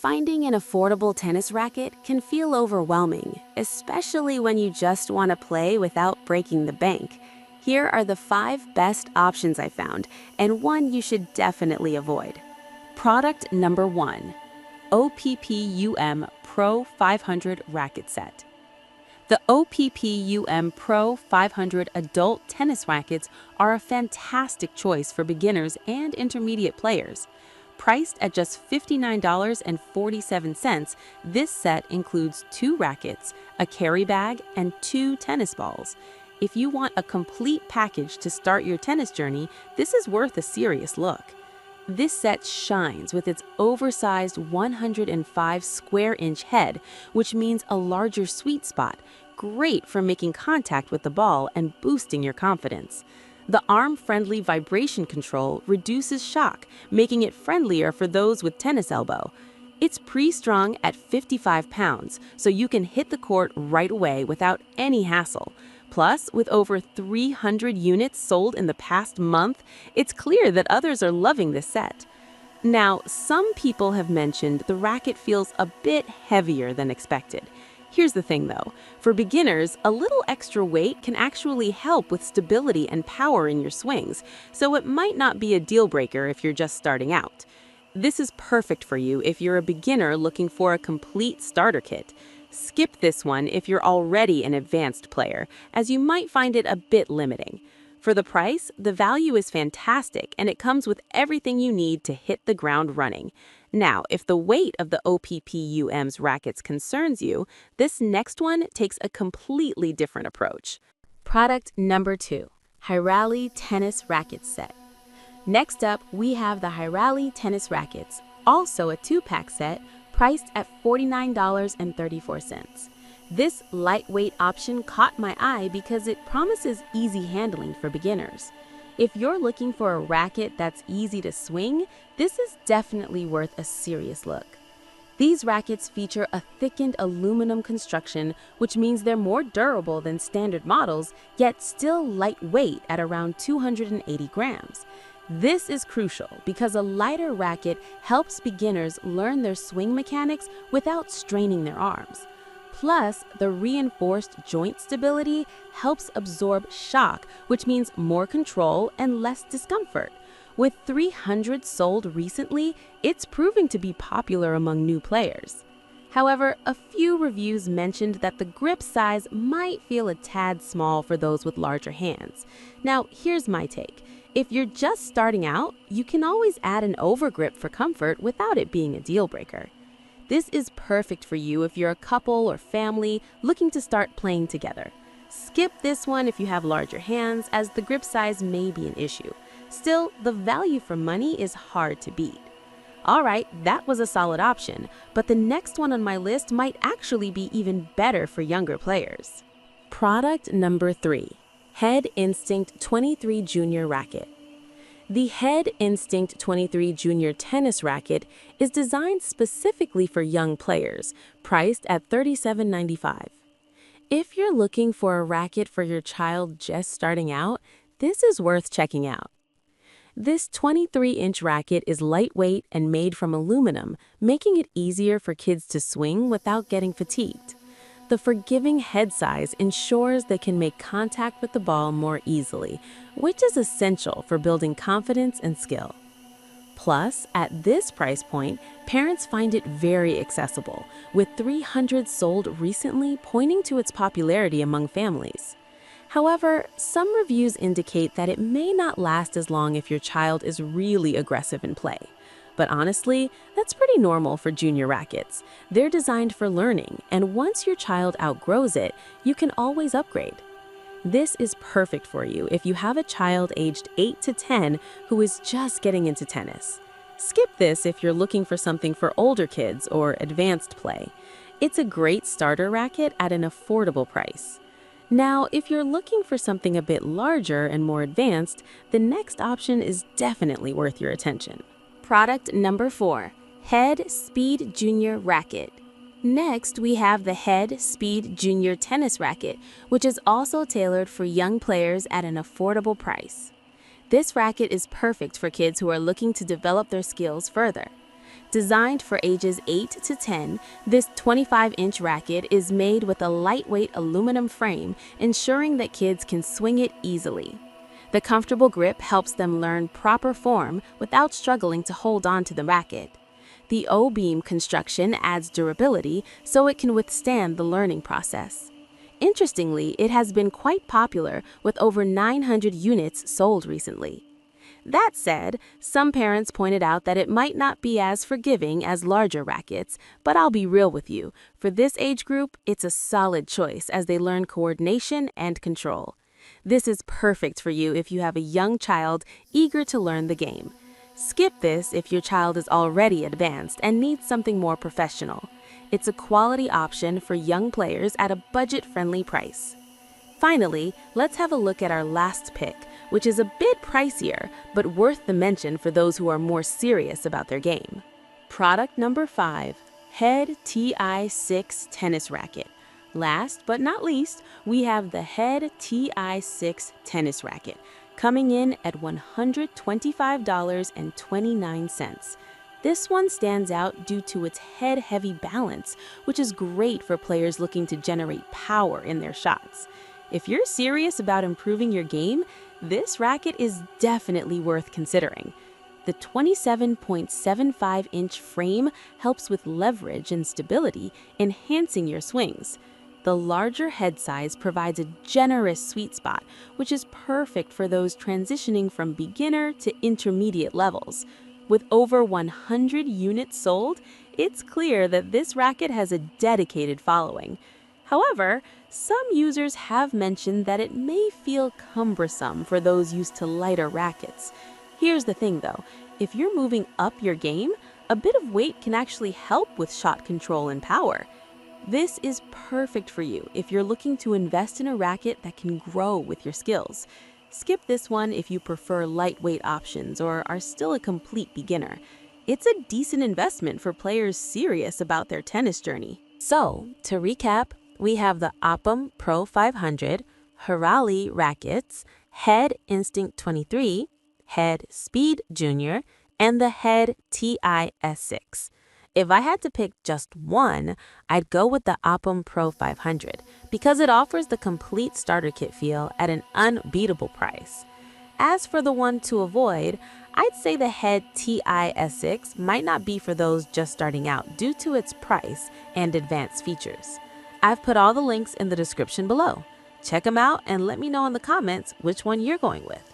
Finding an affordable tennis racket can feel overwhelming, especially when you just want to play without breaking the bank. Here are the 5 best options I found, and one you should definitely avoid. Product number 1. Oppum Pro 500 Racket Set. The Oppum Pro 500 adult tennis rackets are a fantastic choice for beginners and intermediate players. Priced at just $59.47, this set includes 2 rackets, a carry bag, and 2 tennis balls. If you want a complete package to start your tennis journey, this is worth a serious look. This set shines with its oversized 105 square inch head, which means a larger sweet spot, great for making contact with the ball and boosting your confidence. The arm-friendly vibration control reduces shock, making it friendlier for those with tennis elbow. It's pre-strung at 55 pounds, so you can hit the court right away without any hassle. Plus, with over 300 units sold in the past month, it's clear that others are loving this set. Now, some people have mentioned the racket feels a bit heavier than expected. Here's the thing though, for beginners, a little extra weight can actually help with stability and power in your swings, so it might not be a deal breaker if you're just starting out. This is perfect for you if you're a beginner looking for a complete starter kit. Skip this one if you're already an advanced player, as you might find it a bit limiting. For the price, the value is fantastic and it comes with everything you need to hit the ground running. Now, if the weight of the Oppum's rackets concerns you, this next one takes a completely different approach. Product number 2. Hiraliy Tennis Racket Set. Next up, we have the Hiraliy Tennis Rackets, also a 2-pack set, priced at $49.34. This lightweight option caught my eye because it promises easy handling for beginners. If you're looking for a racket that's easy to swing, this is definitely worth a serious look. These rackets feature a thickened aluminum construction, which means they're more durable than standard models, yet still lightweight at around 280 grams. This is crucial because a lighter racket helps beginners learn their swing mechanics without straining their arms. Plus, the reinforced joint stability helps absorb shock, which means more control and less discomfort. With 300 sold recently, it's proving to be popular among new players. However, a few reviews mentioned that the grip size might feel a tad small for those with larger hands. Now, here's my take. If you're just starting out, you can always add an overgrip for comfort without it being a deal breaker. This is perfect for you if you're a couple or family looking to start playing together. Skip this one if you have larger hands, as the grip size may be an issue. Still, the value for money is hard to beat. Alright, that was a solid option, but the next one on my list might actually be even better for younger players. Product number 3. Head Instinct 23 Junior Racket. The Head Instinct 23 Junior Tennis Racket is designed specifically for young players, priced at $37.95. If you're looking for a racket for your child just starting out, this is worth checking out. This 23-inch racket is lightweight and made from aluminum, making it easier for kids to swing without getting fatigued. The forgiving head size ensures they can make contact with the ball more easily, which is essential for building confidence and skill. Plus, at this price point, parents find it very accessible, with 300 sold recently pointing to its popularity among families. However, some reviews indicate that it may not last as long if your child is really aggressive in play. But honestly, that's pretty normal for junior rackets. They're designed for learning, and once your child outgrows it, you can always upgrade. This is perfect for you if you have a child aged 8 to 10 who is just getting into tennis. Skip this if you're looking for something for older kids or advanced play. It's a great starter racket at an affordable price. Now, if you're looking for something a bit larger and more advanced, the next option is definitely worth your attention. Product number 4. Head Speed Junior Racket. Next, we have the Head Speed Junior Tennis Racket, which is also tailored for young players at an affordable price. This racket is perfect for kids who are looking to develop their skills further. Designed for ages 8 to 10, this 25-inch racket is made with a lightweight aluminum frame, ensuring that kids can swing it easily. The comfortable grip helps them learn proper form without struggling to hold on to the racket. The O-beam construction adds durability so it can withstand the learning process. Interestingly, it has been quite popular with over 900 units sold recently. That said, some parents pointed out that it might not be as forgiving as larger rackets, but I'll be real with you. For this age group, it's a solid choice as they learn coordination and control. This is perfect for you if you have a young child eager to learn the game. Skip this if your child is already advanced and needs something more professional. It's a quality option for young players at a budget-friendly price. Finally, let's have a look at our last pick, which is a bit pricier, but worth the mention for those who are more serious about their game. Product number 5, Head TI6 Tennis Racket. Last but not least, we have the Head TI6 Tennis Racket, coming in at $125.29. This one stands out due to its head-heavy balance, which is great for players looking to generate power in their shots. If you're serious about improving your game, this racket is definitely worth considering. The 27.75-inch frame helps with leverage and stability, enhancing your swings. The larger head size provides a generous sweet spot, which is perfect for those transitioning from beginner to intermediate levels. With over 100 units sold, it's clear that this racket has a dedicated following. However, some users have mentioned that it may feel cumbersome for those used to lighter rackets. Here's the thing though, if you're moving up your game, a bit of weight can actually help with shot control and power. This is perfect for you if you're looking to invest in a racket that can grow with your skills. Skip this one if you prefer lightweight options or are still a complete beginner. It's a decent investment for players serious about their tennis journey. So, to recap, we have the Oppum Pro 500, Hiraliy Rackets, Head Instinct 23, Head Speed Junior, and the Head TI-S6. If I had to pick just one, I'd go with the Oppum Pro 500 because it offers the complete starter kit feel at an unbeatable price. As for the one to avoid, I'd say the Head TI-S6 might not be for those just starting out due to its price and advanced features. I've put all the links in the description below. Check them out and let me know in the comments which one you're going with.